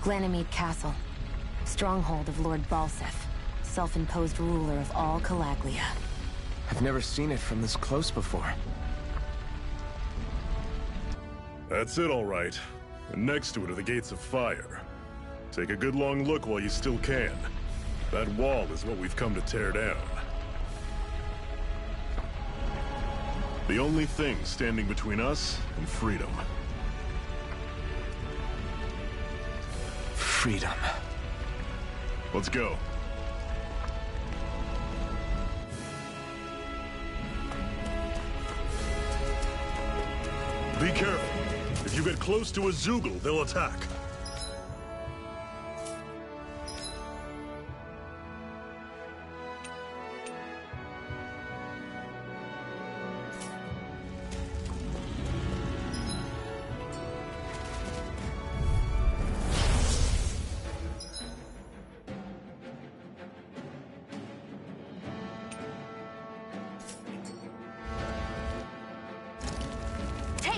Glanimede Castle. Stronghold of Lord Balseph, self-imposed ruler of all Calaglia. I've never seen it from this close before. That's it, all right. And next to it are the Gates of Fire. Take a good long look while you still can. That wall is what we've come to tear down. The only thing standing between us and freedom. Freedom. Let's go. Be careful. If you get close to a Zeugle, they'll attack.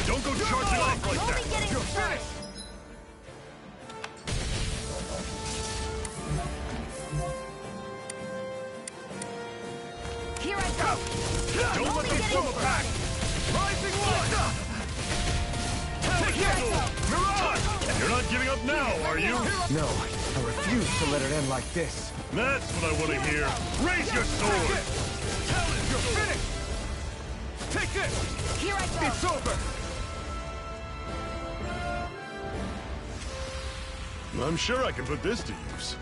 Don't go charging off like that! You're finished! Here I go! Don't let them fall back! Rising one! Take it! Mirage! You're not giving up now, are you? No, I refuse to let it end like this. That's what I want to hear! Raise your sword! Challenge, you're finished! Take this! Here I go! It's over! I'm sure I can put this to use.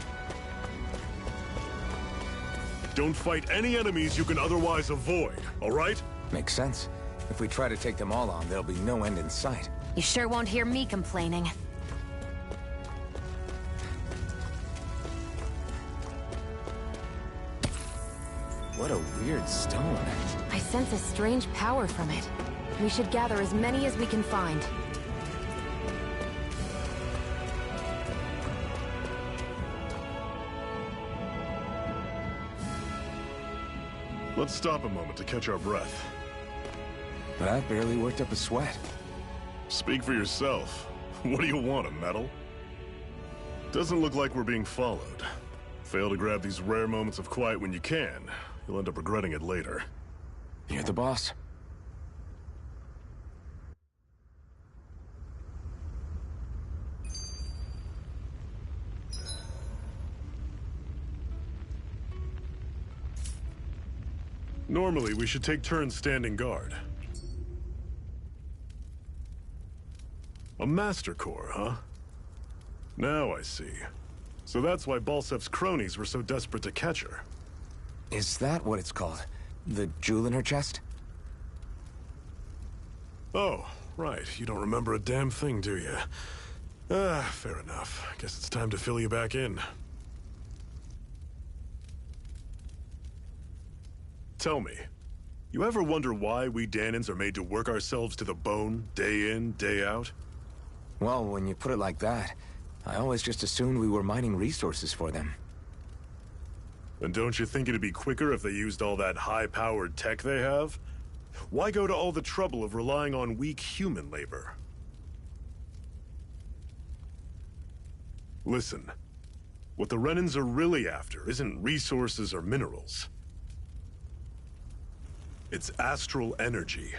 Don't fight any enemies you can otherwise avoid, all right? Makes sense. If we try to take them all on, there'll be no end in sight. You sure won't hear me complaining. What a weird stone. I sense a strange power from it. We should gather as many as we can find. Let's stop a moment to catch our breath. But I've barely worked up a sweat. Speak for yourself. What do you want, a medal? Doesn't look like we're being followed. Fail to grab these rare moments of quiet when you can. You'll end up regretting it later. You're the boss. Normally, we should take turns standing guard. A Master Core, huh? Now I see. So that's why Balsef's cronies were so desperate to catch her. Is that what it's called? The jewel in her chest? Oh, right. You don't remember a damn thing, do you? Fair enough. Guess it's time to fill you back in. Tell me, you ever wonder why we Dahnans are made to work ourselves to the bone, day in, day out? Well, when you put it like that, I always just assumed we were mining resources for them. And don't you think it'd be quicker if they used all that high-powered tech they have? Why go to all the trouble of relying on weak human labor? Listen, what the Renans are really after isn't resources or minerals. It's astral energy.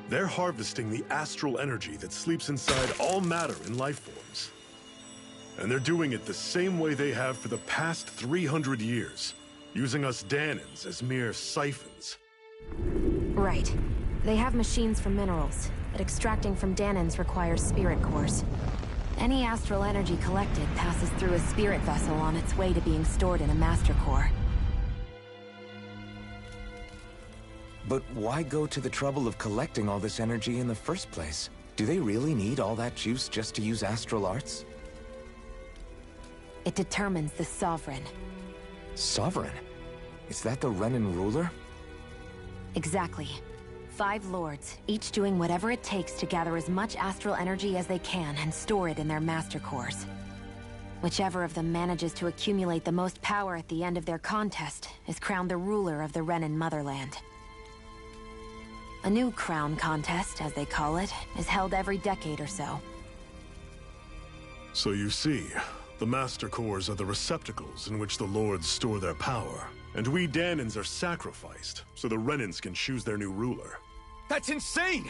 They're harvesting the astral energy that sleeps inside all matter in life forms. And they're doing it the same way they have for the past 300 years, using us Dahnans as mere siphons. Right. They have machines for minerals, but extracting from Dahnans requires spirit cores. Any astral energy collected passes through a spirit vessel on its way to being stored in a master core. But why go to the trouble of collecting all this energy in the first place? Do they really need all that juice just to use astral arts? It determines the Sovereign. Sovereign? Is that the Renan ruler? Exactly. 5 lords, each doing whatever it takes to gather as much astral energy as they can and store it in their master cores. Whichever of them manages to accumulate the most power at the end of their contest is crowned the ruler of the Renan motherland. A new crown contest, as they call it, is held every decade or so. So you see, the Master Cores are the receptacles in which the Lords store their power. And we Dahnans are sacrificed, so the Renans can choose their new ruler. That's insane!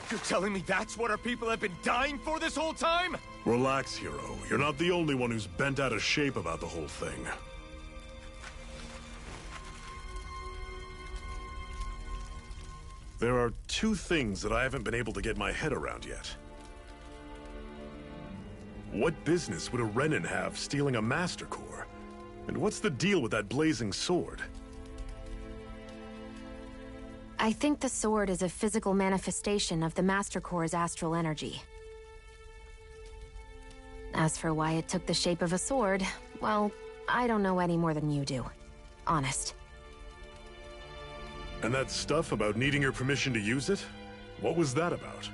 You're telling me that's what our people have been dying for this whole time? Relax, hero. You're not the only one who's bent out of shape about the whole thing. There are two things that I haven't been able to get my head around yet. What business would a Renan have stealing a Master Core? And what's the deal with that blazing sword? I think the sword is a physical manifestation of the Master Core's astral energy. As for why it took the shape of a sword, well, I don't know any more than you do. Honest. And that stuff about needing your permission to use it? What was that about?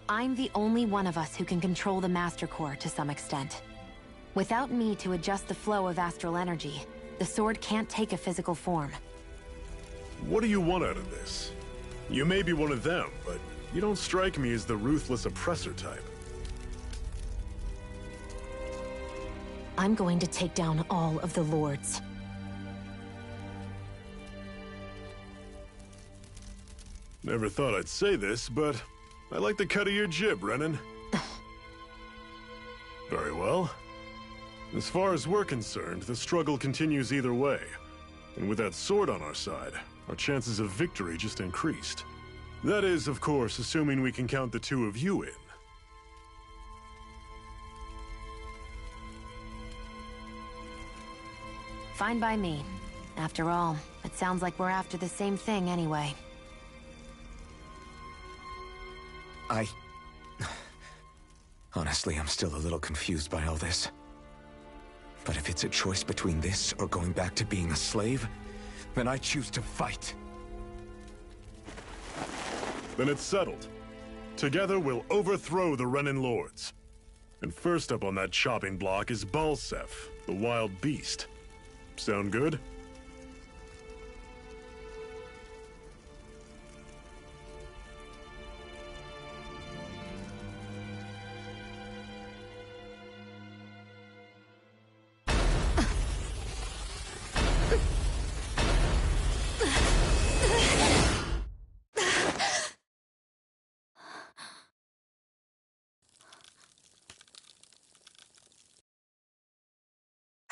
I'm the only one of us who can control the Master Core to some extent. Without me to adjust the flow of astral energy, the sword can't take a physical form. What do you want out of this? You may be one of them, but you don't strike me as the ruthless oppressor type. I'm going to take down all of the Lords. Never thought I'd say this, but I like the cut of your jib, Renan. Very well. As far as we're concerned, the struggle continues either way. And with that sword on our side, our chances of victory just increased. That is, of course, assuming we can count the two of you in. Fine by me. After all, it sounds like we're after the same thing anyway. Honestly, I'm still a little confused by all this. But if it's a choice between this or going back to being a slave, then I choose to fight. Then it's settled. Together we'll overthrow the Renan Lords. And first up on that chopping block is Balseph, the wild beast. Sound good?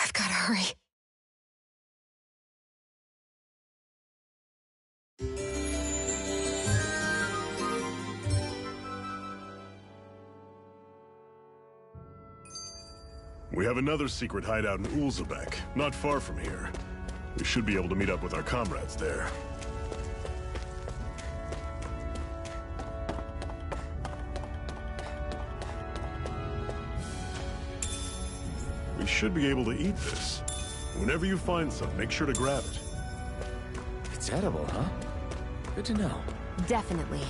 I've gotta hurry. We have another secret hideout in Ulzebek, not far from here. We should be able to meet up with our comrades there. We should be able to eat this. Whenever you find some, make sure to grab it. It's edible, huh? Good to know. Definitely.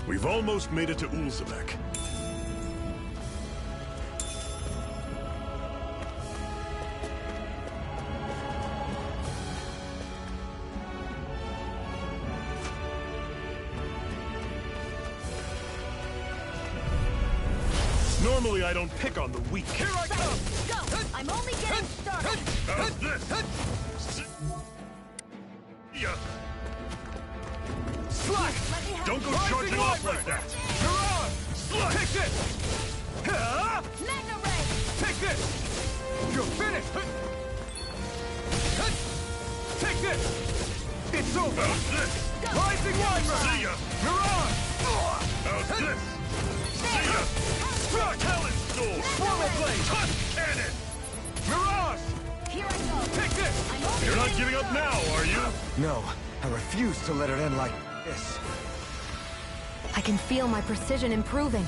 We've almost made it to Ulzebek. Normally I don't pick on the weak. Here I come! Go! I'm only getting started! How's this? Yeah. Slack! Don't go charging off like that! Hurrah! Slack! Take this! Ah! Magna Ray! Take this! You're finished! Take this! It's over! How's this? Rising Wyvern! See ya! Mirage! How's this? See ya! Struck! Talon Storm! Swallow Blade! Tusk Cannon! Mirage! Here I go! Take this! I'm only You're not getting giving up started. now, are you? No, I refuse to let it end like this. I can feel my precision improving.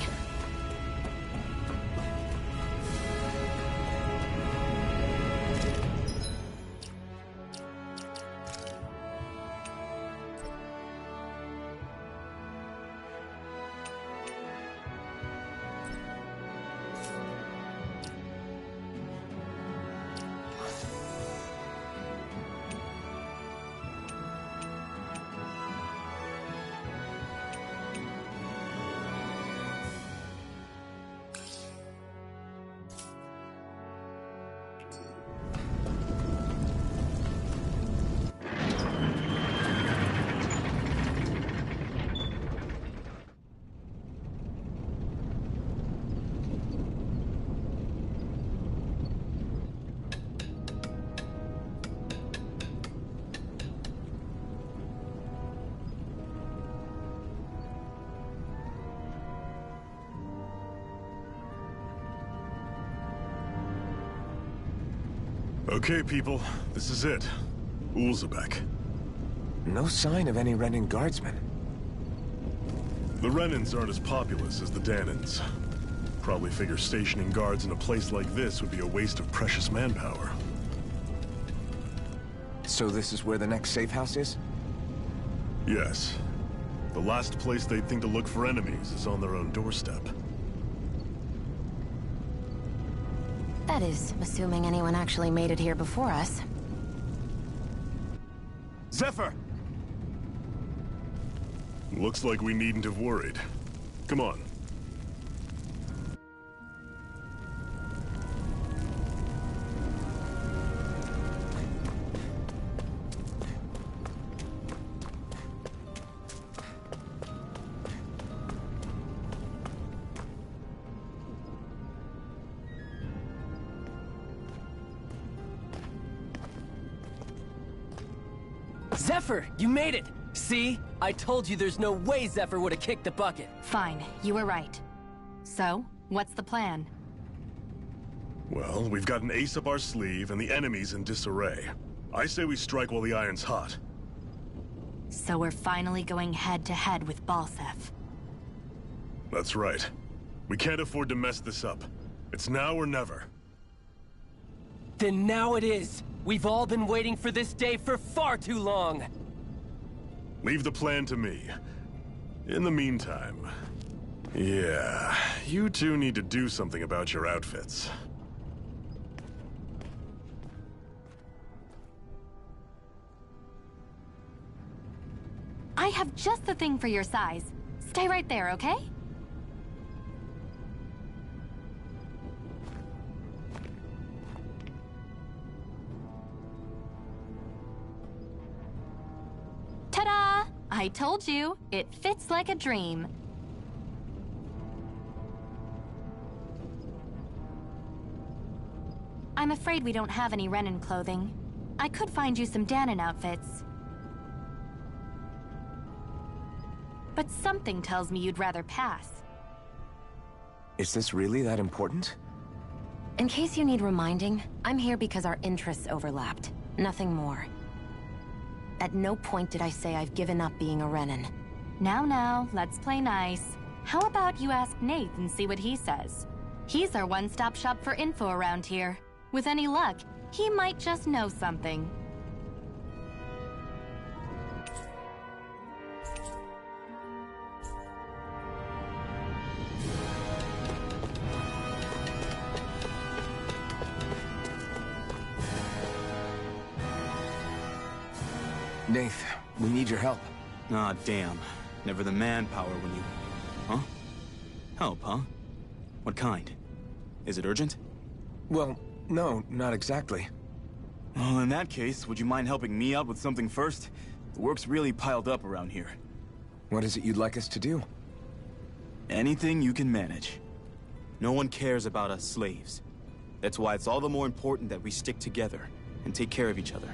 Okay, people, this is it. Ulzebek. No sign of any Renan guardsmen. The Renans aren't as populous as the Danans. Probably figure stationing guards in a place like this would be a waste of precious manpower. So this is where the next safe house is? Yes. The last place they'd think to look for enemies is on their own doorstep. That is, assuming anyone actually made it here before us. Zephyr! Looks like we needn't have worried. Come on. Zephyr, you made it! See? I told you there's no way Zephyr would have kicked the bucket. Fine, you were right. So, what's the plan? Well, we've got an ace up our sleeve and the enemy's in disarray. I say we strike while the iron's hot. So we're finally going head-to-head with Balseph. That's right. We can't afford to mess this up. It's now or never. Then now it is! We've all been waiting for this day for far too long! Leave the plan to me. In the meantime... yeah, you two need to do something about your outfits. I have just the thing for your size. Stay right there, okay? Ta-da! I told you, it fits like a dream. I'm afraid we don't have any Renan clothing. I could find you some Danan outfits. But something tells me you'd rather pass. Is this really that important? In case you need reminding, I'm here because our interests overlapped. Nothing more. At no point did I say I've given up being a Renan. Now, let's play nice. How about you ask Nath and see what he says? He's our one-stop shop for info around here. With any luck, he might just know something. Nath, we need your help. Ah, damn. Never the manpower when you... Huh? Help, huh? What kind? Is it urgent? Well, no, not exactly. Well, in that case, would you mind helping me out with something first? The work's really piled up around here. What is it you'd like us to do? Anything you can manage. No one cares about us slaves. That's why it's all the more important that we stick together and take care of each other.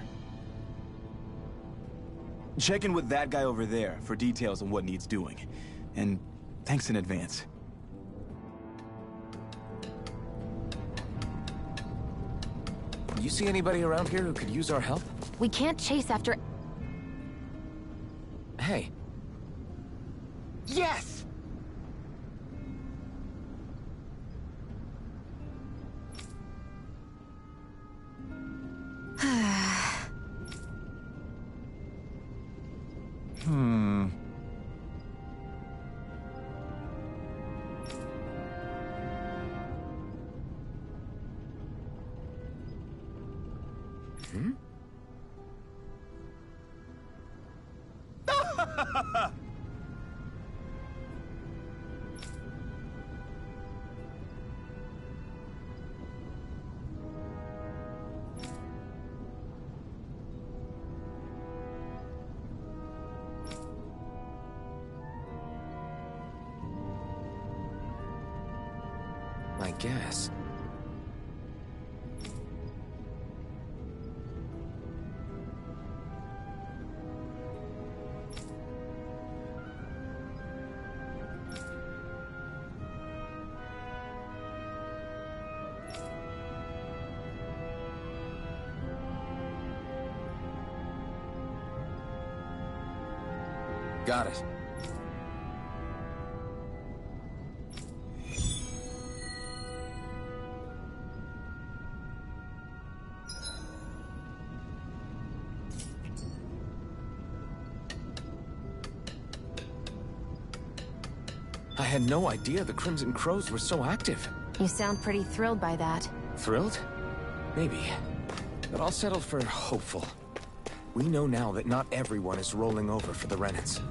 Check in with that guy over there for details on what needs doing. And thanks in advance. You see anybody around here who could use our help? We can't chase after... Hey. Yes! I guess. Got it. I had no idea the Crimson Crows were so active. You sound pretty thrilled by that. Thrilled? Maybe. But I'll settle for hopeful. We know now that not everyone is rolling over for the Renans.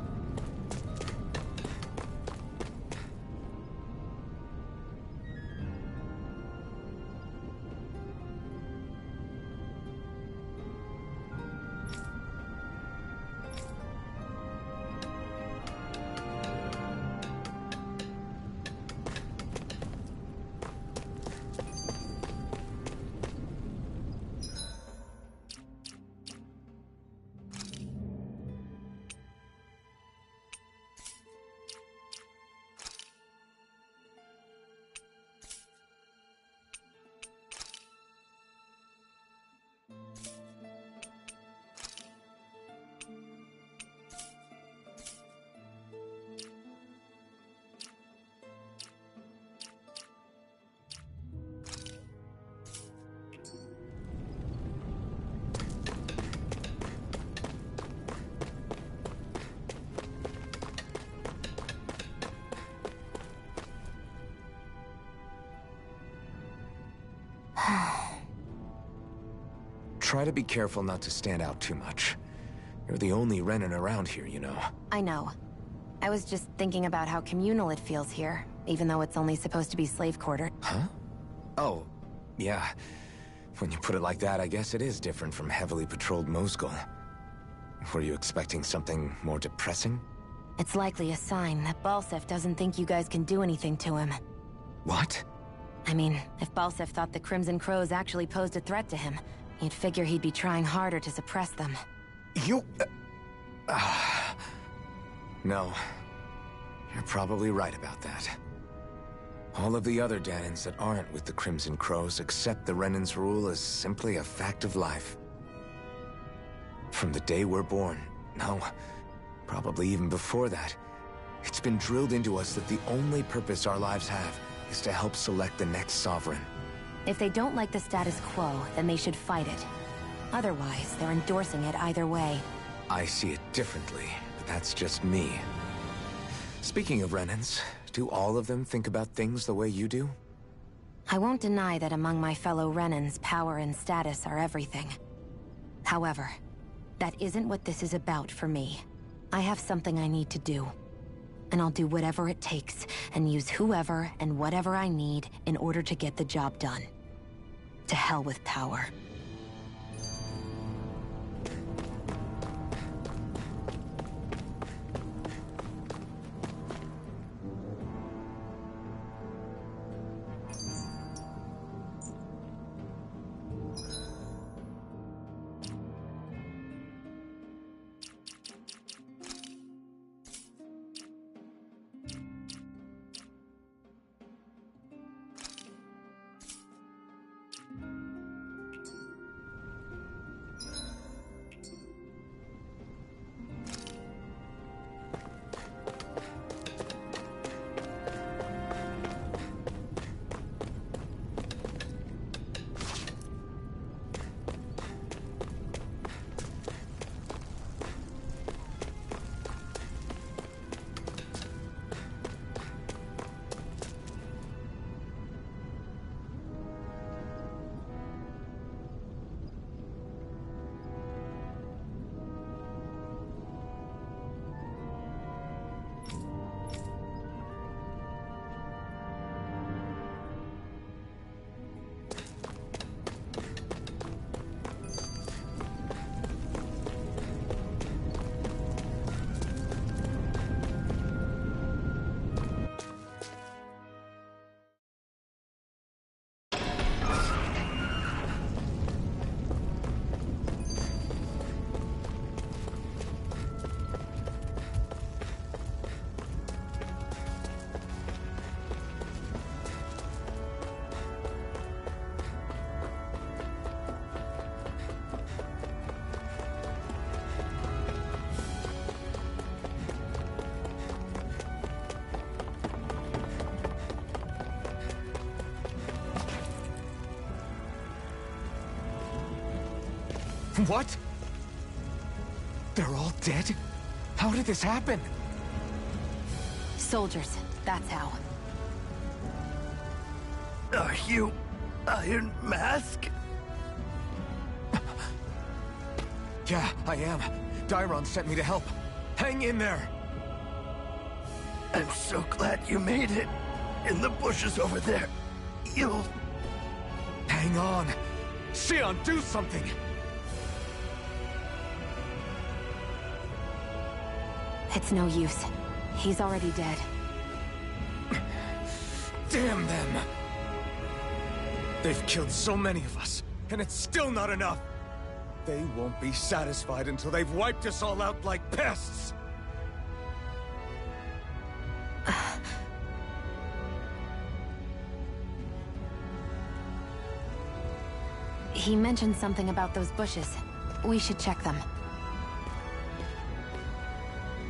Try to be careful not to stand out too much. You're the only Renan around here, you know. I know. I was just thinking about how communal it feels here, even though it's only supposed to be slave quarter. Huh? Oh, yeah. When you put it like that, I guess it is different from heavily patrolled Mosgul. Were you expecting something more depressing? It's likely a sign that Balseph doesn't think you guys can do anything to him. What? I mean, if Balseph thought the Crimson Crows actually posed a threat to him, you'd figure he'd be trying harder to suppress them. You... No. You're probably right about that. All of the other Dahnans that aren't with the Crimson Crows accept the Renan's rule as simply a fact of life. From the day we're born, no, probably even before that, it's been drilled into us that the only purpose our lives have is to help select the next sovereign. If they don't like the status quo, then they should fight it. Otherwise, they're endorsing it either way. I see it differently, but that's just me. Speaking of Renans, do all of them think about things the way you do? I won't deny that among my fellow Renans, power and status are everything. However, that isn't what this is about for me. I have something I need to do. And I'll do whatever it takes, and use whoever and whatever I need in order to get the job done. To hell with power. What? They're all dead? How did this happen? Soldiers, that's how. Are you Iron Mask? Yeah, I am. Dairon sent me to help. Hang in there! I'm so glad you made it. In the bushes over there. You'll... Hang on! Xion, do something! It's no use. He's already dead. Damn them! They've killed so many of us, and it's still not enough! They won't be satisfied until they've wiped us all out like pests! He mentioned something about those bushes. We should check them.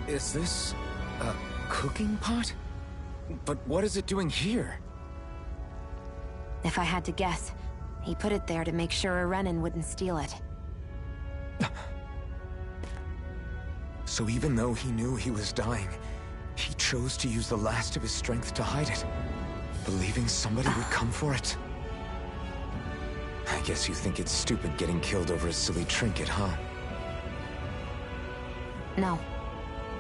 Is this a cooking pot? But what is it doing here? If I had to guess, he put it there to make sure a Renan wouldn't steal it. So even though he knew he was dying, he chose to use the last of his strength to hide it, believing somebody would come for it. I guess you think it's stupid getting killed over a silly trinket, huh? No.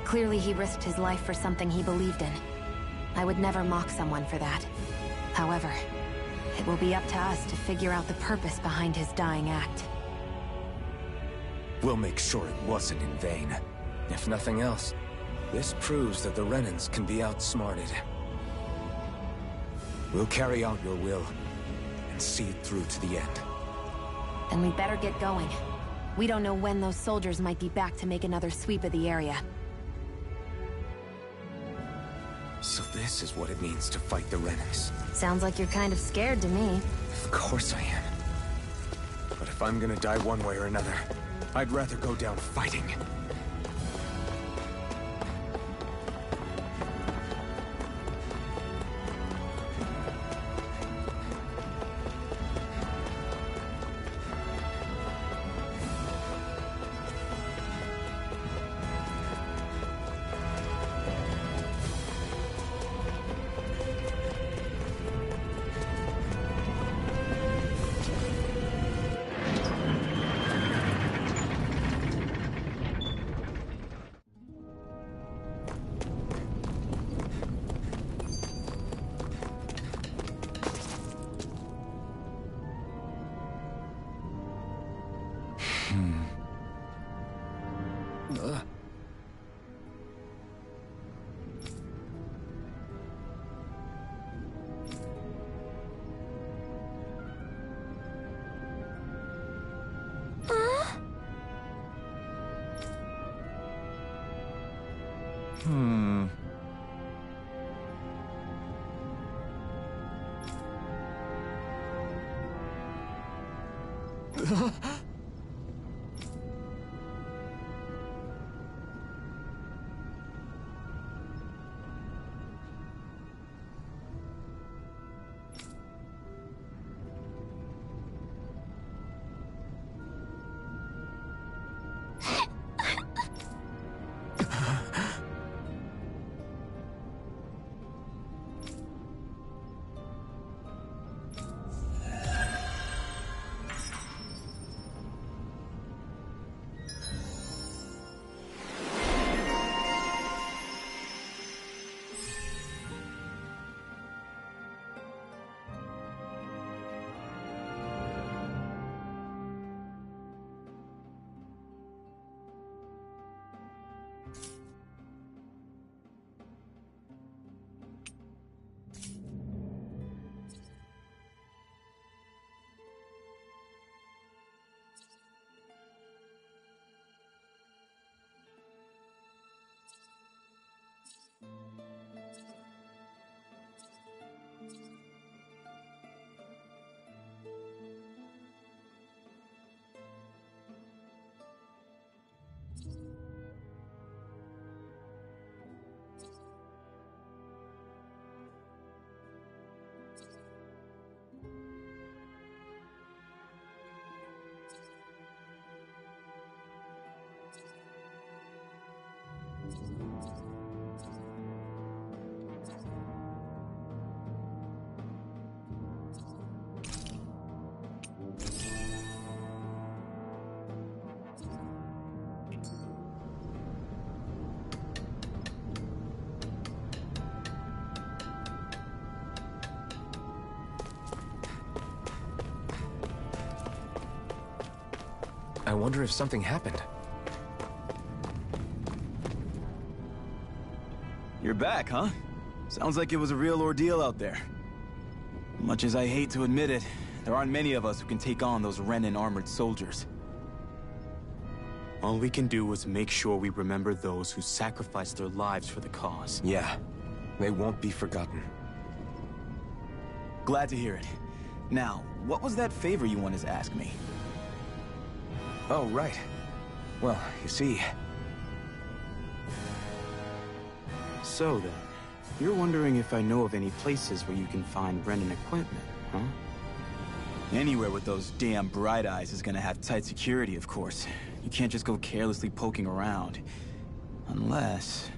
Clearly he risked his life for something he believed in. I would never mock someone for that. However, it will be up to us to figure out the purpose behind his dying act. We'll make sure it wasn't in vain. If nothing else, this proves that the Renans can be outsmarted. We'll carry out your will, and see it through to the end. Then we better get going. We don't know when those soldiers might be back to make another sweep of the area. So this is what it means to fight the Renans. Sounds like you're kind of scared to me. Of course I am. But if I'm gonna die one way or another, I'd rather go down fighting. I wonder if something happened. You're back, huh? Sounds like it was a real ordeal out there. Much as I hate to admit it, there aren't many of us who can take on those Renan armored soldiers. All we can do is make sure we remember those who sacrificed their lives for the cause. Yeah, they won't be forgotten. Glad to hear it. Now, what was that favor you wanted to ask me? Oh, right. Well, you see... So then, you're wondering if I know of any places where you can find Renan equipment, huh? Anywhere with those damn bright eyes is gonna have tight security, of course. You can't just go carelessly poking around. Unless...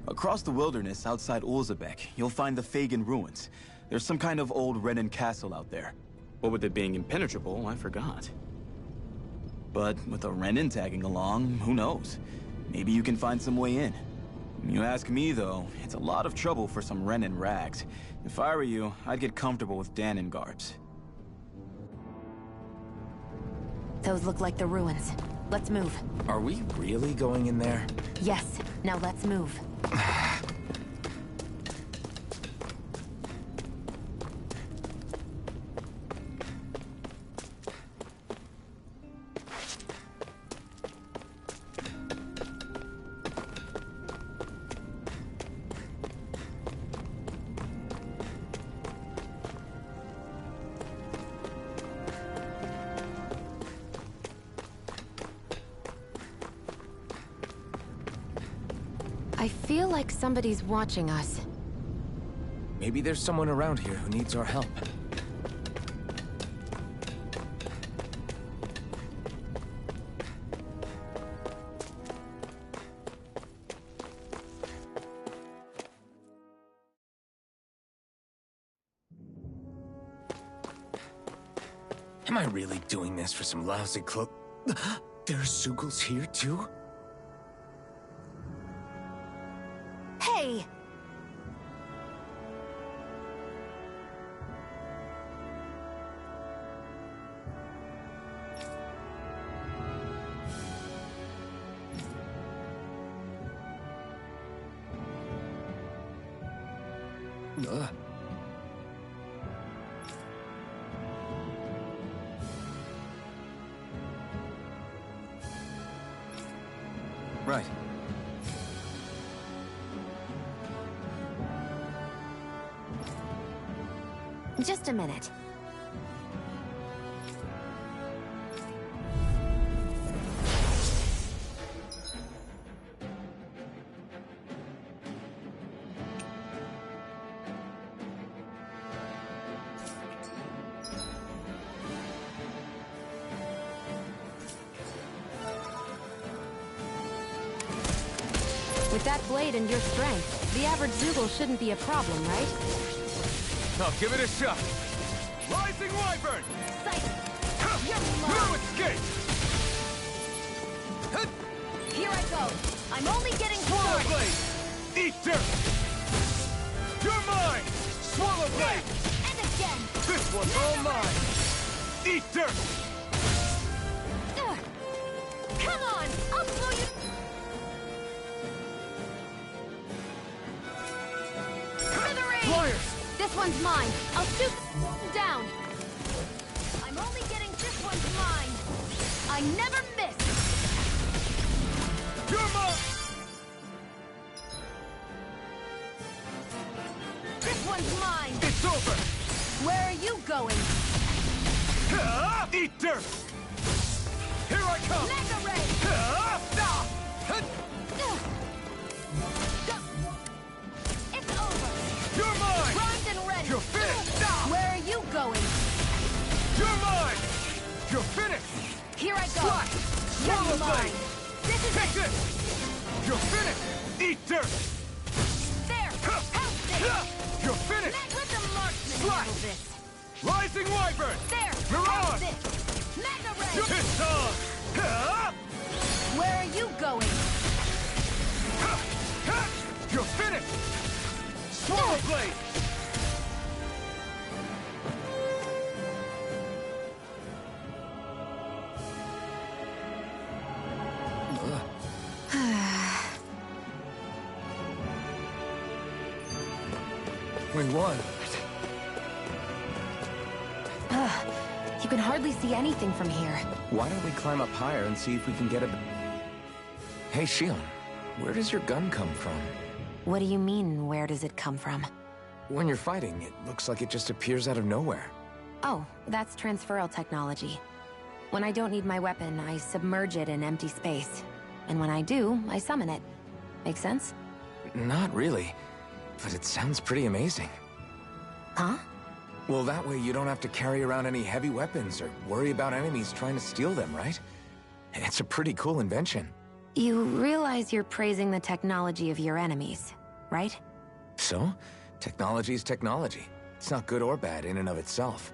Across the wilderness outside Ulzebek, you'll find the Fagin ruins. There's some kind of old Renan castle out there. What with it being impenetrable, I forgot. But with a Renan tagging along, who knows? Maybe you can find some way in. You ask me, though, it's a lot of trouble for some Renan rags. If I were you, I'd get comfortable with Dahnan garbs. Those look like the ruins. Let's move. Are we really going in there? Yes. Now let's move. I feel like somebody's watching us. Maybe there's someone around here who needs our help. Am I really doing this for some lousy cloak? There's Sugals here too? Hey! Right. Just a minute. With that blade and your strength, the average Zoogle shouldn't be a problem, right? I'll give it a shot. Rising Wyvern! Sight! You're No mine! escape! Here I go! I'm only getting Swallow started! Blade! Eat dirt! You're mine! Swallow Blade! And again! This one's all mine! Eat dirt! Ugh. Come on! I'll slow you... Smithereens! Flyers! This one's mine! I'll shoot down! I'm only getting this one's mine! I never miss! You're mine! This one's mine! It's over! Where are you going? Eat dirt! Here I come! Mega Ray! Ah! Ugh. Go. It's over! You're mine! Primed and ready! You're finished! Where are you going? You're mine! You're finished! Here I go! Slash! Swallow You're mine! Blade! This is Take it! this! You're finished! Eat dirt! There! How's this? You're finished! Let the marksman Slash! handle this! Rising Wyvern! There! Mirage! How's this? Mega Ray! It's on! Where are you going? You're finished! Swallow Blade! We won. You can hardly see anything from here. Why don't we climb up higher and see if we can get a... Hey, Shion, where does your gun come from? What do you mean, where does it come from? When you're fighting, it looks like it just appears out of nowhere. Oh, that's transferal technology. When I don't need my weapon, I submerge it in empty space. And when I do, I summon it. Make sense? Not really, but it sounds pretty amazing. Huh? Well, that way you don't have to carry around any heavy weapons or worry about enemies trying to steal them, right? It's a pretty cool invention. You realize you're praising the technology of your enemies, right? So, technology's technology. It's not good or bad in and of itself.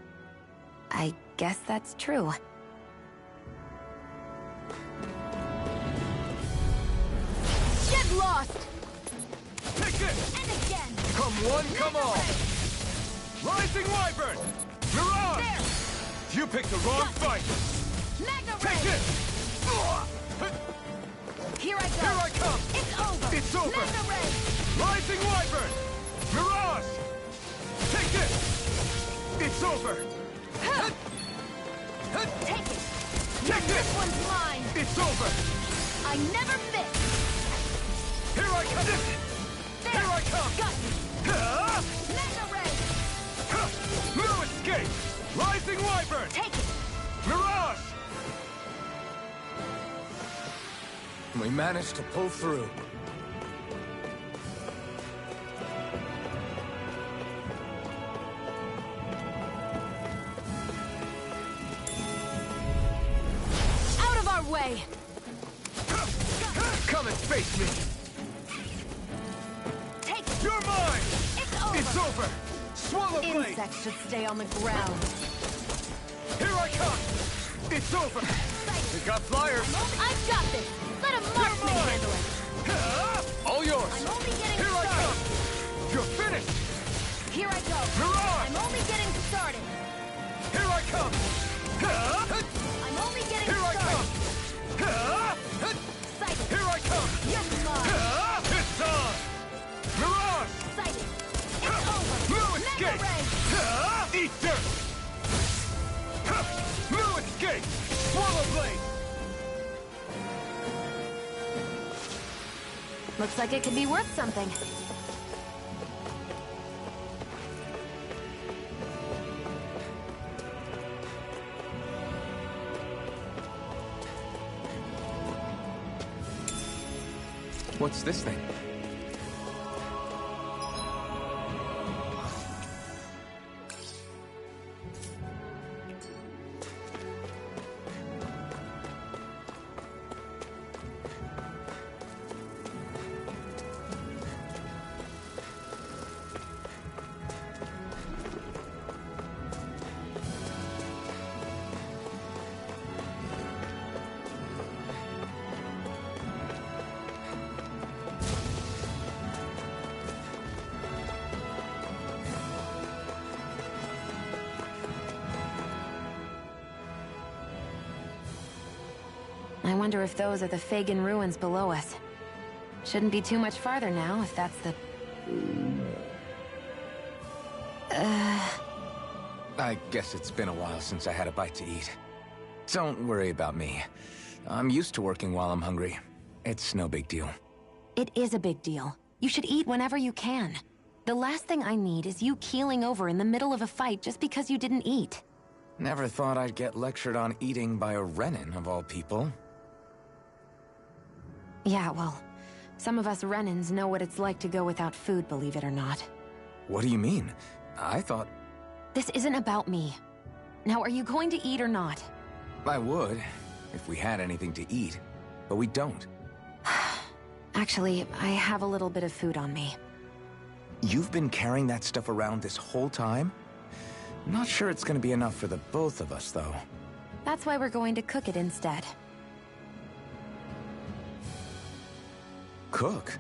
I guess that's true. Get lost! Take it! And again! Come one, come all! Rising Wyvern! Mirage! There! You picked the wrong fight! Mega Take Ray! it! Here I go! Here I come! It's over! It's over! Mega Ray! Rising Wyvern! Mirage! Take it! It's over! Take it! Take This it! one's mine! It's over! I never miss! Here I come! There! Here I come! Got you! Ah! Mega Ray! No escape! Rising Wyvern! Take it! Mirage! We managed to pull through. Out of our way! Come and face me! Take it! You're mine! It's over! It's over! Swallow blade! Insects should stay on the ground. Here I come! It's over! We got flyers! I've got this! Let a marksman mine! handle it! All yours! I'm only getting Here I started! come! You're finished! Here I go! Mirage! I'm only getting started! Here I come! I'm only getting Here I started! come! Sighted! Here I come! You're mine! It's on! Mirage! Sighted! It's over! No Mega escape! Ray! Eat dirt! No escape! Swallow blade! Looks like it could be worth something. What's this thing? I wonder if those are the Fagin ruins below us. Shouldn't be too much farther now, if that's the... I guess it's been a while since I had a bite to eat. Don't worry about me. I'm used to working while I'm hungry. It's no big deal. It is a big deal. You should eat whenever you can. The last thing I need is you keeling over in the middle of a fight just because you didn't eat. Never thought I'd get lectured on eating by a Renin, of all people. Yeah, well, some of us Renins know what it's like to go without food, believe it or not. What do you mean? I thought... This isn't about me. Now, are you going to eat or not? I would, if we had anything to eat. But we don't. Actually, I have a little bit of food on me. You've been carrying that stuff around this whole time? Not sure it's gonna be enough for the both of us, though. That's why we're going to cook it instead. Cook?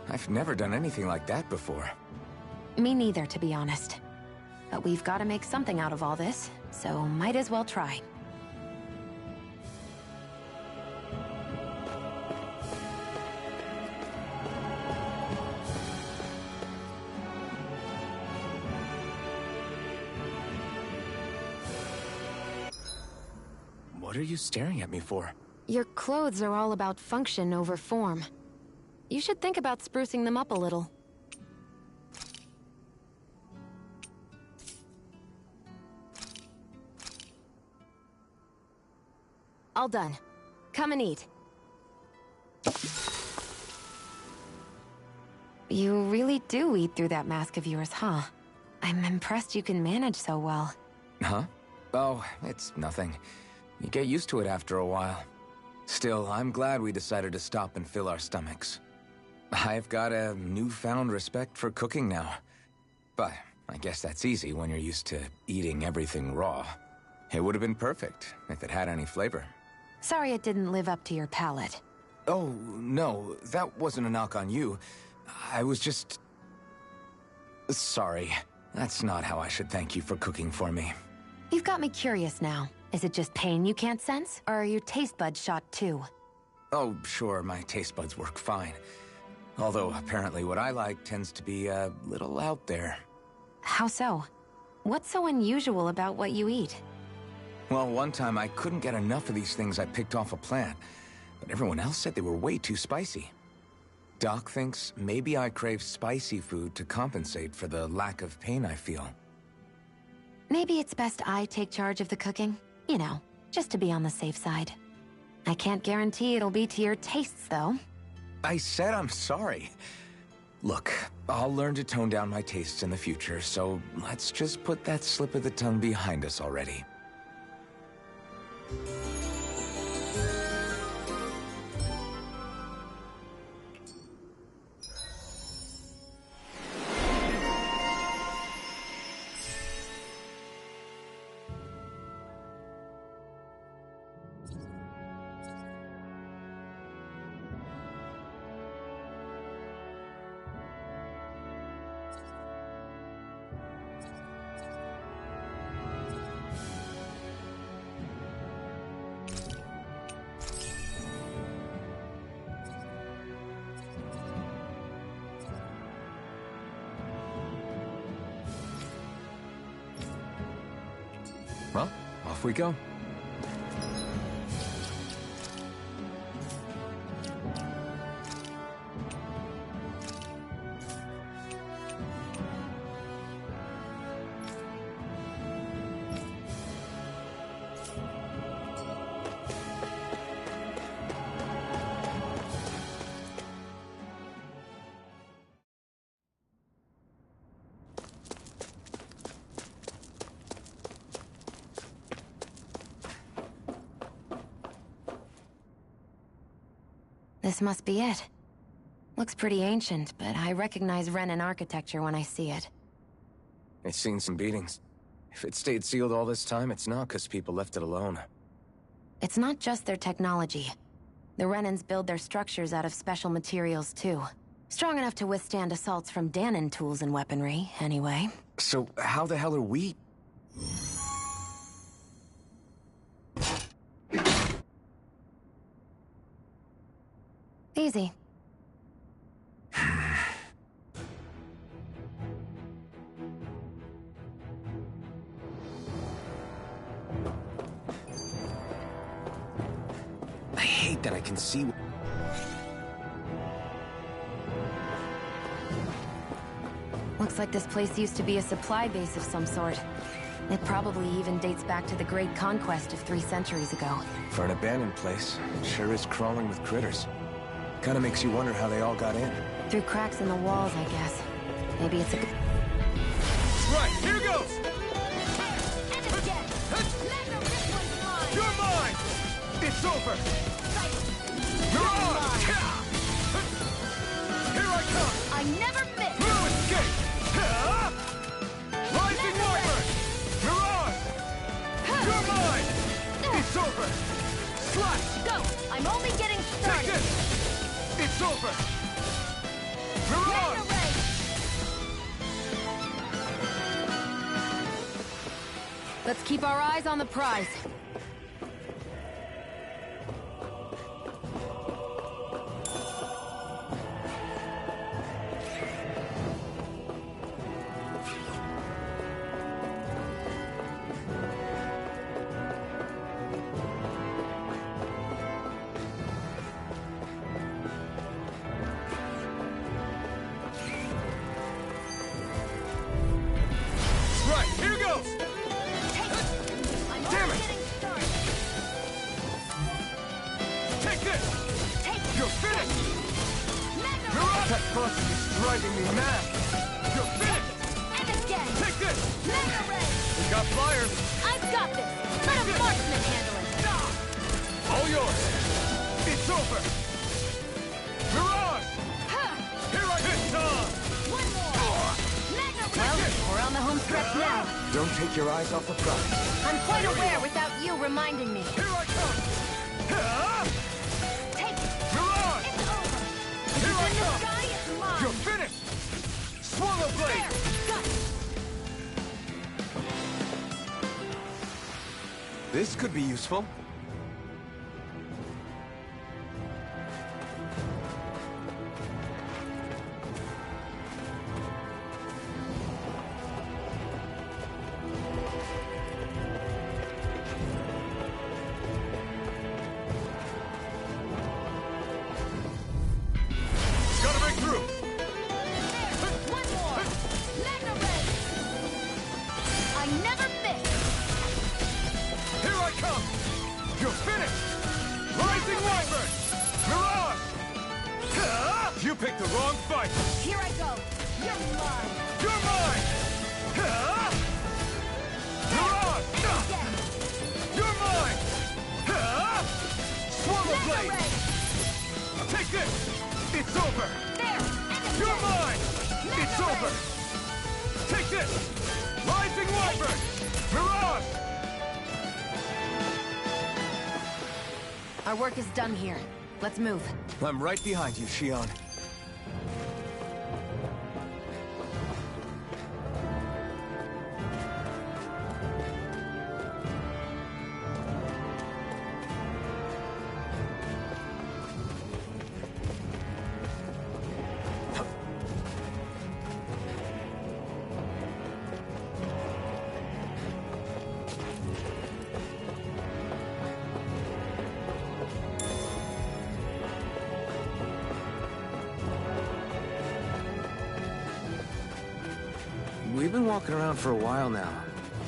I've never done anything like that before. Me neither, to be honest. But we've got to make something out of all this, so might as well try. What are you staring at me for? Your clothes are all about function over form. You should think about sprucing them up a little. All done. Come and eat. You really do eat through that mask of yours, huh? I'm impressed you can manage so well. Huh? Oh, it's nothing. You get used to it after a while. Still, I'm glad we decided to stop and fill our stomachs. I've got a newfound respect for cooking now. But I guess that's easy when you're used to eating everything raw. It would have been perfect if it had any flavor. Sorry it didn't live up to your palate. Oh, no, that wasn't a knock on you. I was just... sorry. That's not how I should thank you for cooking for me. You've got me curious now. Is it just pain you can't sense, or are your taste buds shot too? Oh, sure, my taste buds work fine. Although, apparently what I like tends to be a little out there. How so? What's so unusual about what you eat? Well, one time I couldn't get enough of these things I picked off a plant, but everyone else said they were way too spicy. Doc thinks maybe I crave spicy food to compensate for the lack of pain I feel. Maybe it's best I take charge of the cooking. You know, just to be on the safe side. I can't guarantee it'll be to your tastes, though. I said I'm sorry. Look, I'll learn to tone down my tastes in the future, so let's just put that slip of the tongue behind us already. Well, off we go. This must be it. Looks pretty ancient, but I recognize Renan architecture when I see it. It's seen some beatings. If it stayed sealed all this time, it's not because people left it alone. It's not just their technology. The Renans build their structures out of special materials, too. Strong enough to withstand assaults from Dahnan tools and weaponry, anyway. So how the hell are we... Easy. I hate that I can see... Looks like this place used to be a supply base of some sort. It probably even dates back to the Great Conquest of 3 centuries ago. For an abandoned place, it sure is crawling with critters. Kinda makes you wonder how they all got in. Through cracks in the walls, I guess. Maybe it's a... Right, here goes! You're mine! It's over! You're on! Here I come! I never miss! No escape! Rising Wyvern! You're on! You're mine! It's over! Slash! Go! I'm only getting Take started! this! It's over! You're on! Let's keep our eyes on the prize. bus is driving me mad. You're finished! And again! Take this! Mega Ray! We got flyers! I've got this! Let a marksman handle it! All yours! It's over! Mirage! Here I come! One more! Mega Ray! Well, we're on the home stretch now. Don't take your eyes off the prize. I'm quite aware without you reminding me. Here I come! Take it! Mirage! It's over! Here I In the come! sky is mine! You're finished! Swallow blade! There! Got it! This could be useful. Gotta break through! One more! Mega Ray! I never miss! Here I come! You're finished! Rising Wyvern! Mirage! You picked the wrong fight! Here I go! You're mine! You're mine! Mirage! Again! You're mine! Swallow Mega blade! Ray! Take this! It's over! There! And again! You're mine! Mega It's Ray! over! Take this! Rising Wyvern! Mirage! Our work is done here. Let's move. I'm right behind you, Shion. We've been walking around for a while now.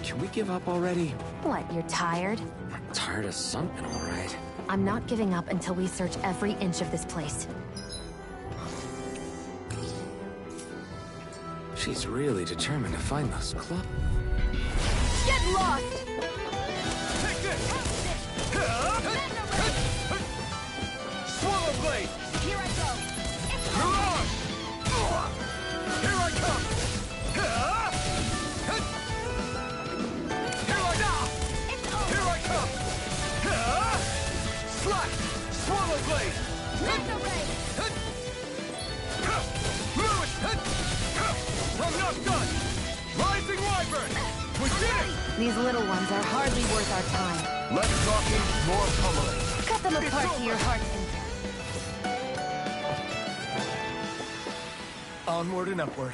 Can we give up already? What, you're tired? I'm tired of something, all right. I'm not giving up until we search every inch of this place. She's really determined to find those clubs. Get lost! Take this! Mega Ray! Swallow blade! Here I go! It's over! Mirage! Here I come! Here I go! It's over! Here I come! Slash! Swallow blade! Mega Ray! Lewis! I'm not done! Rising Wyvern! We did it! These little ones are hardly worth our time. Less talking, more pummeling. Cut them It's apart to over. your heart's content. Onward and upward.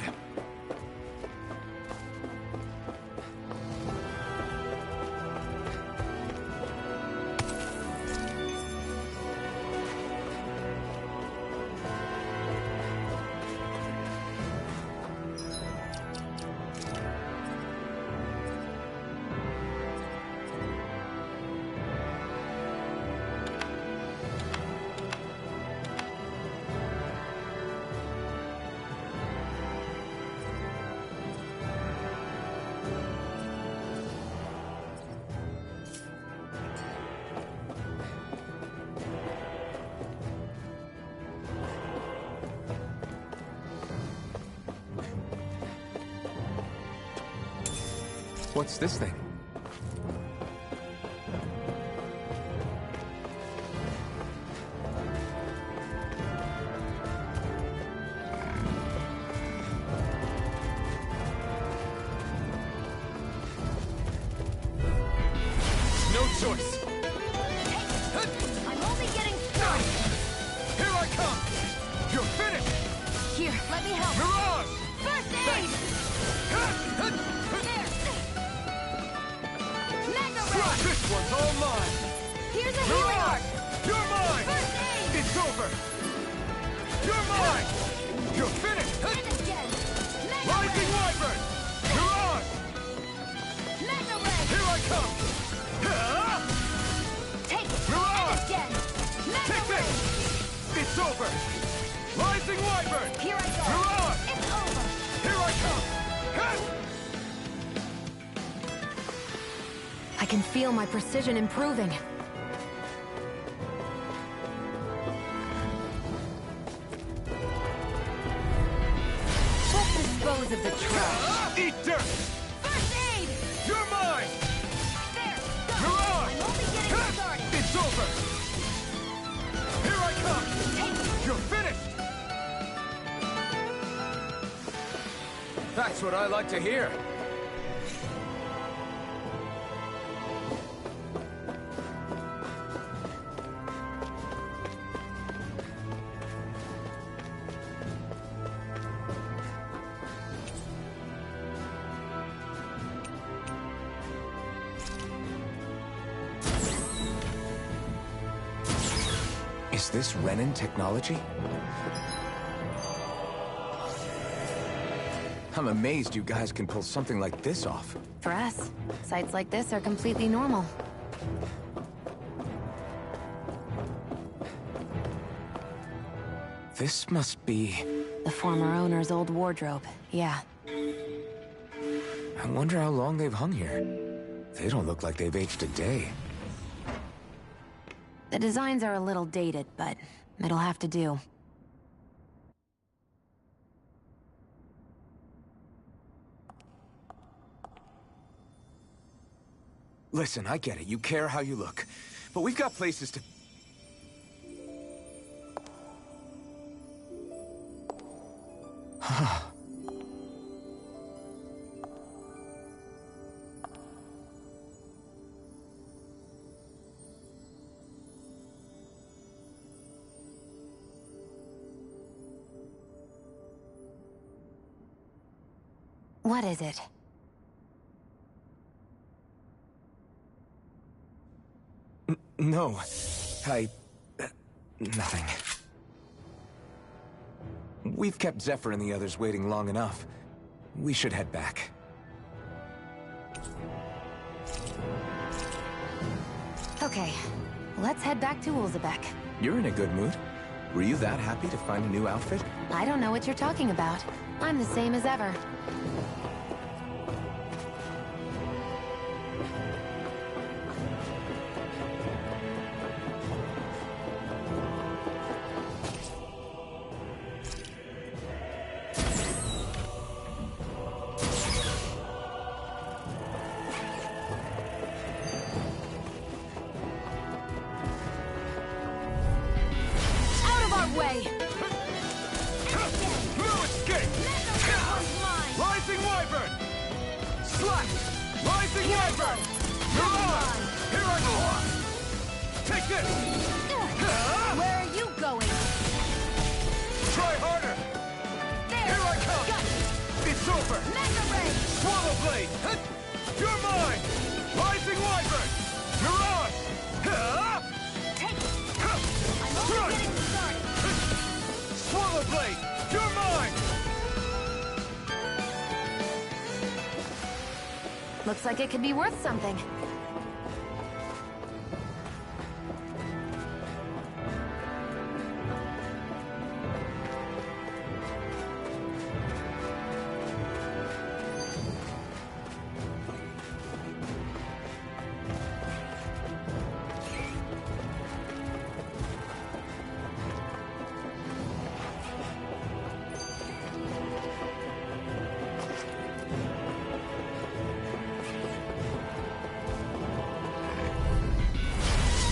What's this thing? No choice. I'm only getting started! Here I come. You're finished. Here, let me help! Mirage! First aid! There! Mega Ray! This one's all mine. Here's a healing Mirage! arc! You're mine. First aid! It's over. You're mine. You're finished. And again! Mega Rising Ray! Wyvern. Mirage! Mega Ray! Here I come. Take it! Mirage! And again! Mega Take Ray! this. It's over. Rising Rising Wyvern! Here I go. You're on! It's over. Here I come! I can feel my precision improving. Let's dispose of the trash. Eat dirt! First aid. You're mine! There. Go. You're on! I'm only getting started. It's over! Here I come! Take it. You're finished! That's what I like to hear. Is this Renin technology? I'm amazed you guys can pull something like this off. For us, sites like this are completely normal. This must be... The former owner's old wardrobe, yeah. I wonder how long they've hung here. They don't look like they've aged a day. The designs are a little dated, but it'll have to do. Listen, I get it. You care how you look. But we've got places to... What is it? No. Nothing. We've kept Zephyr and the others waiting long enough. We should head back. Okay, let's head back to Ulzebek. You're in a good mood. Were you that happy to find a new outfit? I don't know what you're talking about. I'm the same as ever. Out of our way. No escape! One's mine. Rising Wyvern! Slap! Rising Wyvern! You're on! Here I go! Take this! Where are you going? Try harder! There. Here I come! Got it. It's over! Mega Ray. Swallow Blade! You're mine! Rising Wyvern! You're on! Take it. I'm only getting started. Swallow Blade! You're mine! Looks like it could be worth something.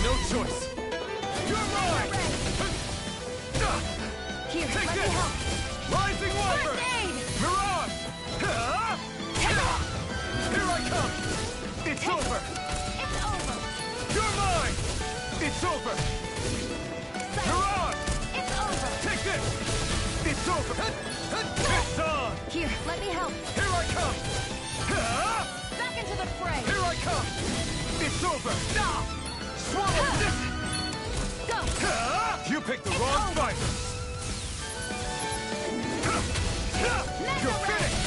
No choice! You're mine! Here, Take let me this! help. Rising Wyvern! First aid. You're on! Here I come! It's over! It's over. You're mine! It's over! You're on! It's over. Take this! It's over! It's on! Here, let me help. Here I come! Back into the fray. Here I come! It's over! Swallow this! Go. You picked the wrong fight! You're finished!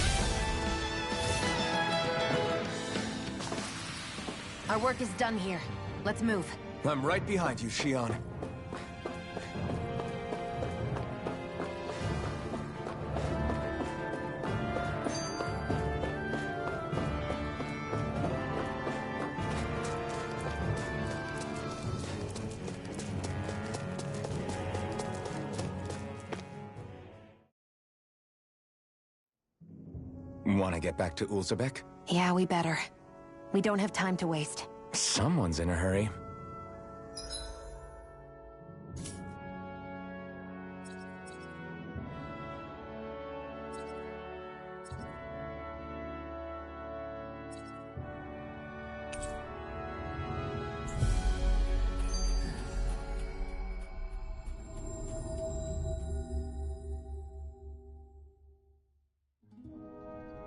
Our work is done here. Let's move. I'm right behind you, Shion. Want to get back to Ulzebek? Yeah, we better. We don't have time to waste. Someone's in a hurry.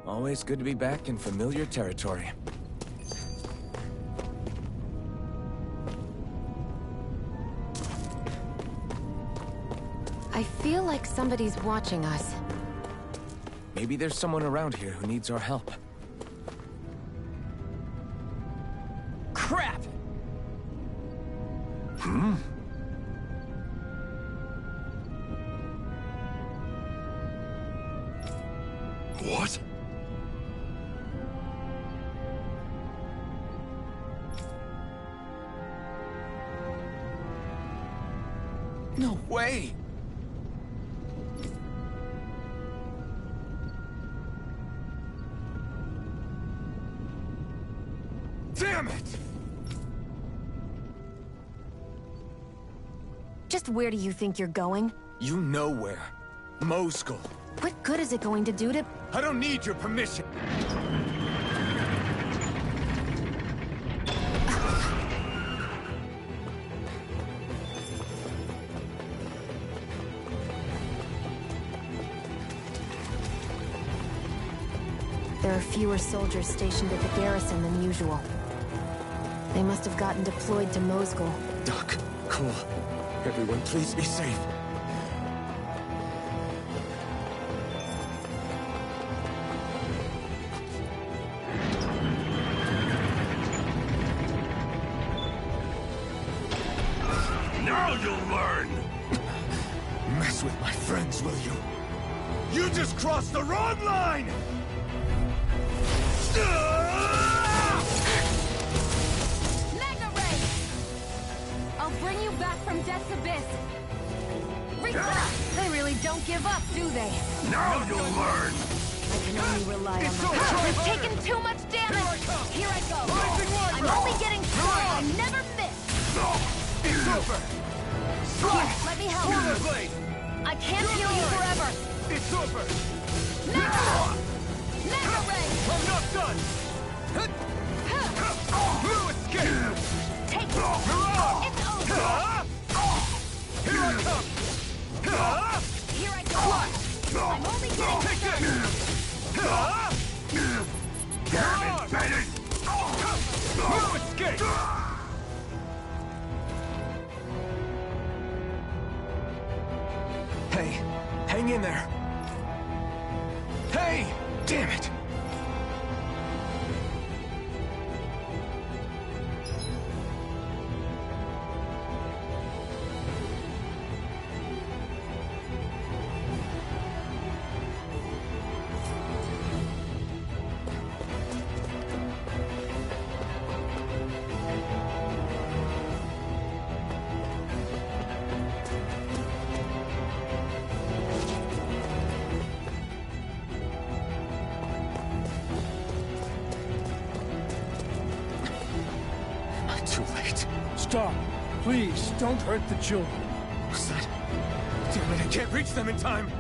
Always good to be back in familiar territory. I feel like somebody's watching us. Maybe there's someone around here who needs our help. Crap! What? No way! Damn it! Just where do you think you're going? You know where. Moskull. What good is it going to do to... I don't need your permission. There are fewer soldiers stationed at the garrison than usual. They must have gotten deployed to Moskull. Doc, Cole, everyone please be safe. Now you'll learn! Mess with my friends, will you? You just crossed the wrong line! Mega Ray! I'll bring you back from Death's Abyss. They really don't give up, do they? Now you'll learn! I can only rely on my... They've taken too much damage! Here I go! I'm only getting started! I never miss! It's over! Here, let me help you! I can't heal you forever! It's over! Mega Ray! I'm not done! Blue escape! Take it! Hurrah! It's over! Here I come! Here I go! I'm only getting started! Damn it, Bennett! Blue escape! Hey, hang in there. Hey! Damn it! Too late. Stop. Please, don't hurt the children. What's that? Damn it, I can't reach them in time!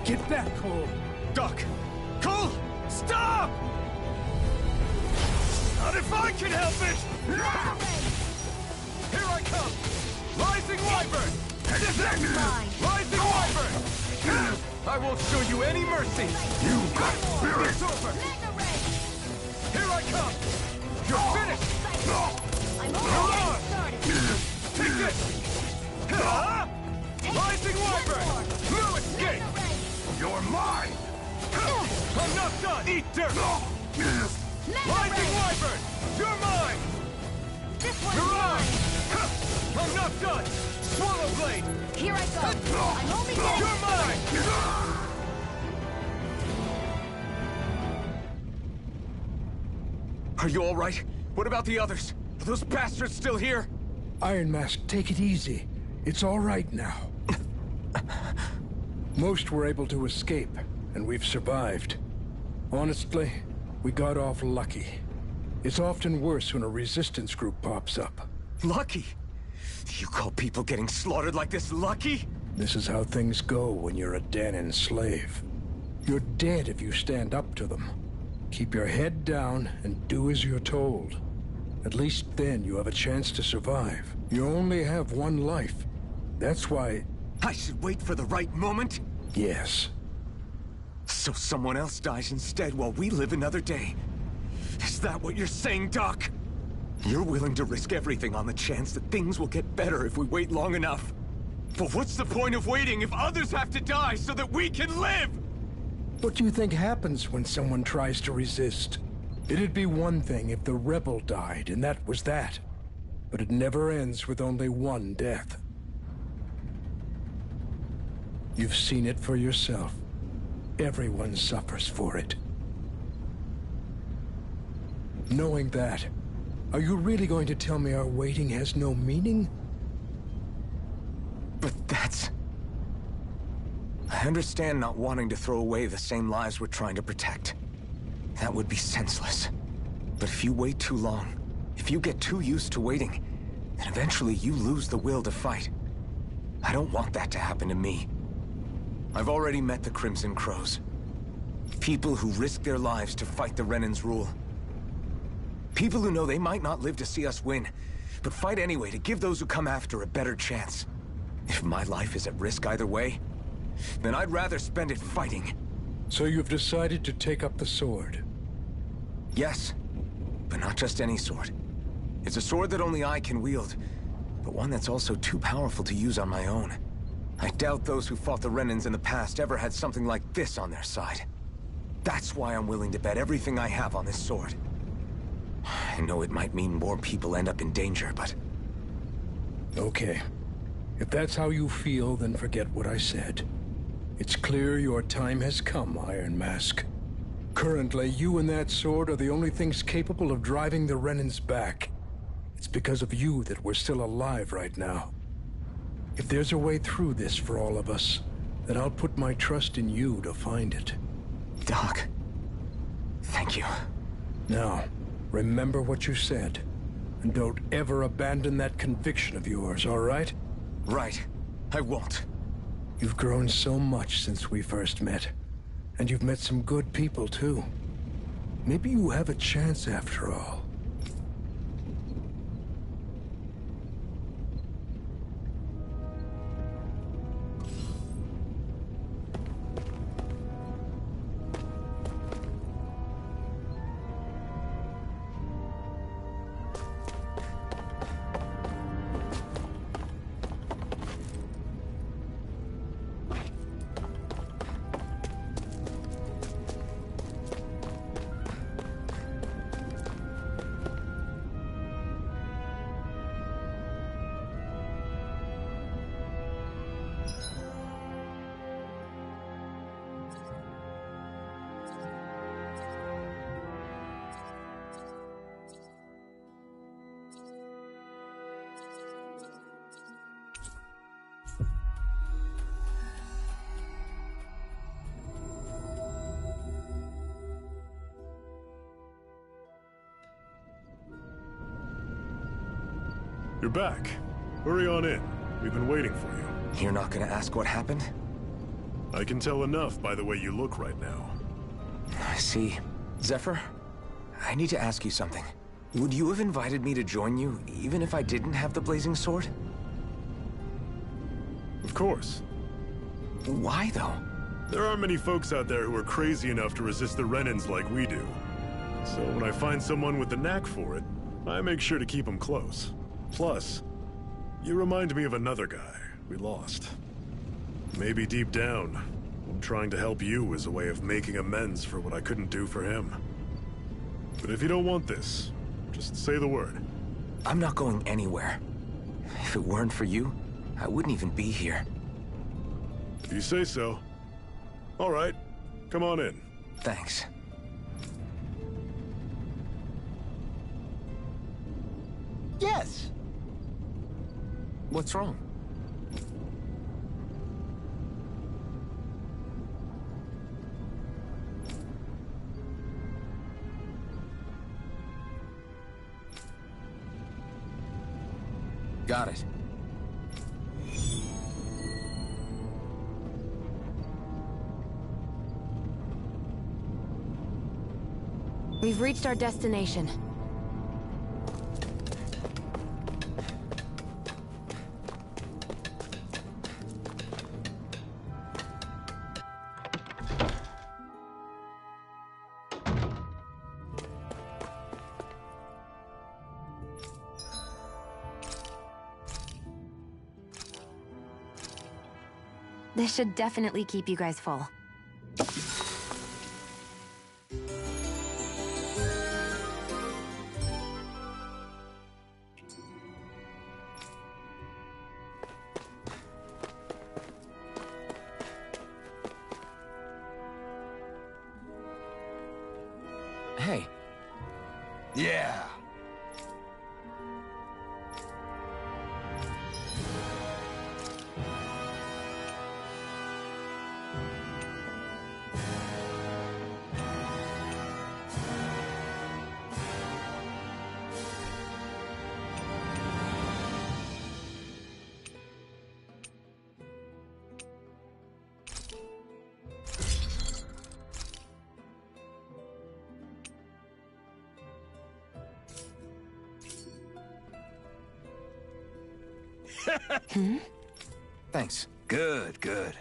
Get back, Cole. Doc! Cole! Stop! Not if I can help it! Here I come! Rising Wyvern! Rising Wyvern! I won't show you any mercy! You got spirit! It's over! Mega Ray! Here I come! You're finished! I'm only getting started! this! Rising Wyvern! No escape! You're mine! I'm not done! Eat dirt! Rising Wyvern! You're mine! This one's You're mine! on! I'm not done! Swallow Blade! Here I go! I'm only getting... You're mine! Are you all right? What about the others? Are those bastards still here? Iron Mask, take it easy. It's all right now. Most were able to escape, and we've survived. Honestly, we got off lucky. It's often worse when a resistance group pops up. Lucky? You call people getting slaughtered like this lucky? This is how things go when you're a Danon slave. You're dead if you stand up to them. Keep your head down and do as you're told. At least then you have a chance to survive. You only have one life. That's why... I should wait for the right moment? Yes. So someone else dies instead while we live another day. Is that what you're saying, Doc? You're willing to risk everything on the chance that things will get better if we wait long enough. But what's the point of waiting if others have to die so that we can live? What do you think happens when someone tries to resist? It'd be one thing if the rebel died, and that was that. But it never ends with only one death. You've seen it for yourself. Everyone suffers for it. Knowing that, are you really going to tell me our waiting has no meaning? But that's... I understand not wanting to throw away the same lives we're trying to protect. That would be senseless. But if you wait too long, if you get too used to waiting, then eventually you lose the will to fight. I don't want that to happen to me. I've already met the Crimson Crows. People who risk their lives to fight the Renan's rule. People who know they might not live to see us win, but fight anyway to give those who come after a better chance. If my life is at risk either way, then I'd rather spend it fighting. So you've decided to take up the sword? Yes, but not just any sword. It's a sword that only I can wield, but one that's also too powerful to use on my own. I doubt those who fought the Renans in the past ever had something like this on their side. That's why I'm willing to bet everything I have on this sword. I know it might mean more people end up in danger, but... Okay. If that's how you feel, then forget what I said. It's clear your time has come, Iron Mask. Currently, you and that sword are the only things capable of driving the Renans back. It's because of you that we're still alive right now. If there's a way through this for all of us, then I'll put my trust in you to find it. Doc, thank you. Now, remember what you said, and don't ever abandon that conviction of yours, all right? Right. I won't. You've grown so much since we first met. And you've met some good people, too. Maybe you have a chance after all. You're back. Hurry on in. We've been waiting for you. You're not gonna ask what happened? I can tell enough by the way you look right now. I see. Zephyr, I need to ask you something. Would you have invited me to join you, even if I didn't have the blazing sword? Of course. Why, though? There aren't many folks out there who are crazy enough to resist the Renans like we do. So when I find someone with the knack for it, I make sure to keep them close. Plus, You remind me of another guy we lost. Maybe deep down, trying to help you is a way of making amends for what I couldn't do for him. But if you don't want this, just say the word. I'm not going anywhere. If it weren't for you, I wouldn't even be here. If you say so. All right, come on in. Thanks. Yes! What's wrong? Got it. We've reached our destination. This should definitely keep you guys full. Hey. Yeah. Thanks. Good, good.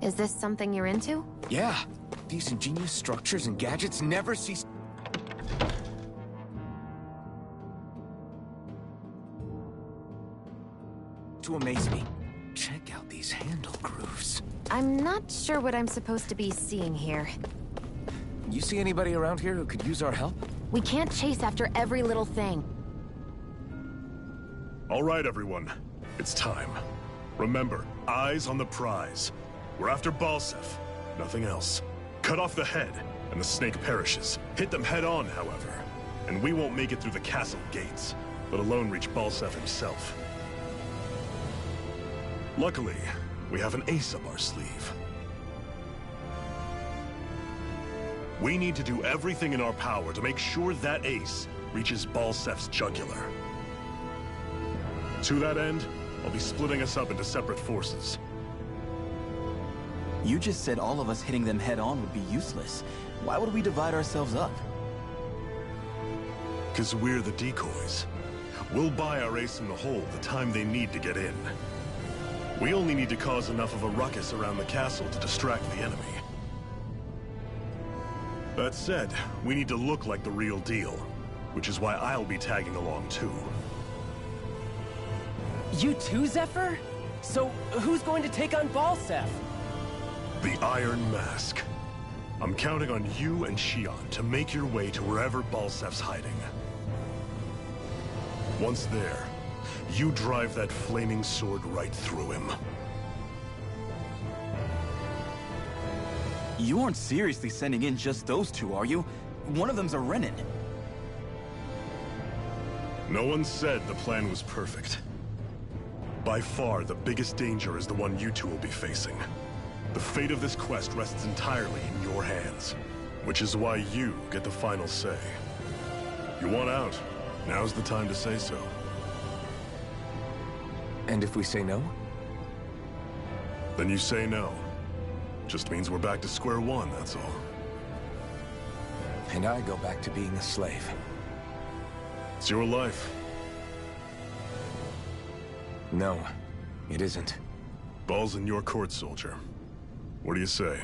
Is this something you're into? Yeah. These ingenious structures and gadgets never cease to amaze me. Check out these handle grooves. I'm not sure what I'm supposed to be seeing here. You see anybody around here who could use our help? We can't chase after every little thing. All right, everyone. It's time. Remember, eyes on the prize. We're after Balseph, nothing else. Cut off the head, and the snake perishes. Hit them head on, however. And we won't make it through the castle gates, let alone reach Balseph himself. Luckily, we have an ace up our sleeve. We need to do everything in our power to make sure that ace reaches Balseph's jugular. To that end, I'll be splitting us up into separate forces. You just said all of us hitting them head-on would be useless. Why would we divide ourselves up? 'Cause we're the decoys. We'll buy our ace in the hole the time they need to get in. We only need to cause enough of a ruckus around the castle to distract the enemy. That said, we need to look like the real deal, which is why I'll be tagging along too. You too, Zephyr? So, who's going to take on Balseph? The Iron Mask. I'm counting on you and Xion to make your way to wherever Balseph's hiding. Once there, you drive that flaming sword right through him. You aren't seriously sending in just those two, are you? One of them's a Renin. No one said the plan was perfect. By far, the biggest danger is the one you two will be facing. The fate of this quest rests entirely in your hands, which is why you get the final say. You want out, now's the time to say so. And if we say no? Then you say no. Just means we're back to square one, that's all. And I go back to being a slave. It's your life. No, it isn't. Ball's in your court, soldier. What do you say?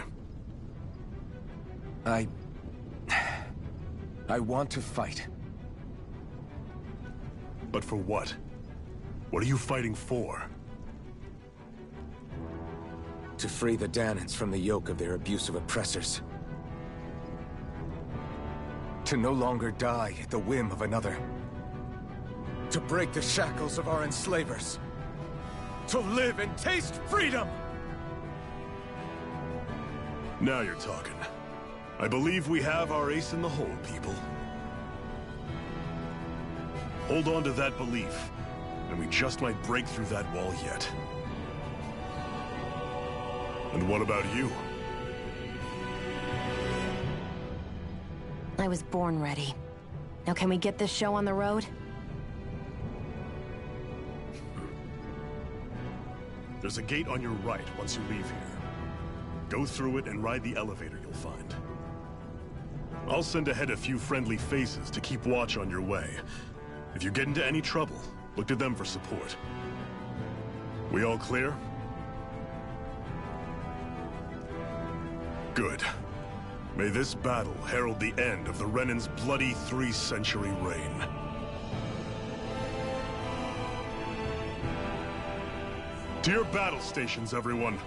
I want to fight. But for what? What are you fighting for? To free the Dahnans from the yoke of their abusive oppressors. To no longer die at the whim of another. To break the shackles of our enslavers. To live and taste freedom! Now you're talking. I believe we have our ace in the hole, people. Hold on to that belief, and we just might break through that wall yet. And what about you? I was born ready. Now can we get this show on the road? There's a gate on your right once you leave here. Go through it and ride the elevator you'll find. I'll send ahead a few friendly faces to keep watch on your way. If you get into any trouble, look to them for support. We all clear? Good. May this battle herald the end of the Renan's bloody 3-century reign. To your battle stations, everyone.